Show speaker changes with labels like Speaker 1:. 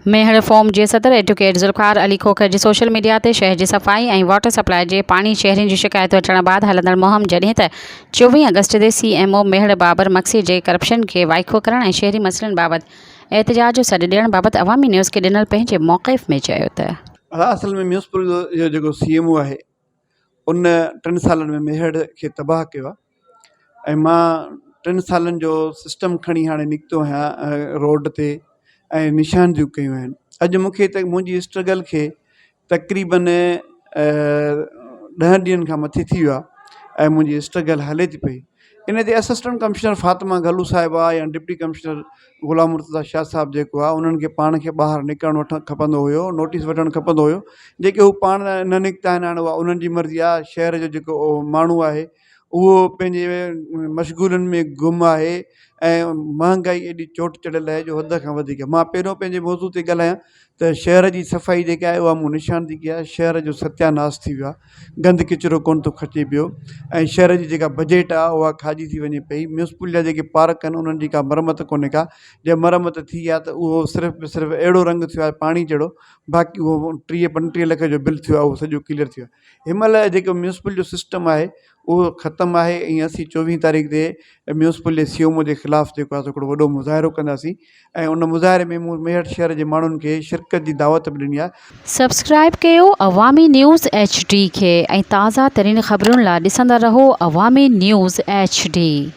Speaker 1: मेहर form जे सदर advocate Zulfikar Ali Khokhar जी social media ते शहर जी सफ़ाई ऐं वाटर सप्लाई जे पाणी शहरियुनि जी शिकायतूं अचण बाद हलंदड़ मुहिम जॾहिं त 24 अगस्त ते CMO मेहर बाबर मक्सी जे करप्शन खे वाइखो करण ऐं शहरी मसइलनि बाबति एहतजाज जो सॾु ॾियण बाबति अवामी न्यूज़ खे ॾिनल पंहिंजे मौक़िफ़ में चयो त
Speaker 2: असल में म्यूनिसिपल जो जेको CMO आहे उन 3 सालनि में मेहर खे तबाह कयो आहे ऐं मां 3 सालनि जो सिस्टम खणी हाणे निकितो आहियां रोड ते ऐं निशानदियूं कयूं आहिनि। अॼु मूंखे त मुंहिंजी स्ट्रगल खे तक़रीबन 10 ॾींहंनि खां मथे थी वियो आहे ऐं मुंहिंजी स्ट्रगल हले थी पई। इन ते असिस्टेंट कमिश्नर फातिमा गलू साहिबा या डिप्टी कमिश्नर गुलाम मुर्तज़ा शाह साहिबु जेको आहे उन्हनि खे पाण खे ॿाहिरि निकिरणु वठणु खपंदो हुयो, नोटिस वठणु खपंदो हुयो। जेके हू पाण न निकिता आहिनि हाणे उहा उन्हनि जी मर्ज़ी आहे। शहर जो जेको माण्हू आहे उहो पंहिंजे मशगूलनि में गुम आहे ऐं महांगाई एॾी चोट चढ़ियल आहे जो हद खां वधीक। मां पहिरियों पंहिंजे मौज़ू ते ॻाल्हायां त शहर जी सफ़ाई जेका आहे उहा मूं निशान थी कया। शहर जो सत्यानाश थी वियो आहे, गंद किचिरो कोन थो खचे पियो ऐं शहर जी जेका बजट आहे उहा खाजी थी वञे पई। म्यूनिसिपल जा जेके पार्क आहिनि उन्हनि जी का मरमत कोन्हे का, जे मरमत थी आहे त उहो सिर्फ़ु अहिड़ो रंग थियो आहे पाणी जहिड़ो, बाक़ी उहो 30-35 लख जो बिल थियो आहे, उहो सॼो क्लियर थियो आहे। हिन महिल जेको म्यूनिसिपल जो सिस्टम आहे उहो ख़तमु आहे ऐं असीं 24 तारीख़ ते म्यूनिसिपल जे CMO जे ख़िलाफ़ु जेको आहे हिकिड़ो वॾो मुज़ाहिरो कंदासीं ऐं उन मुज़ाहिरे में मूं मेहर शहर जे माण्हुनि खे शिरकत जी दावत बि ॾिनी आहे।
Speaker 1: सब्सक्राइब कयो अवामी न्यूज़ HD खे ऐं ताज़ा तरीन ख़बरुनि लाइ ॾिसंदा रहो अवामी न्यूज़ HD।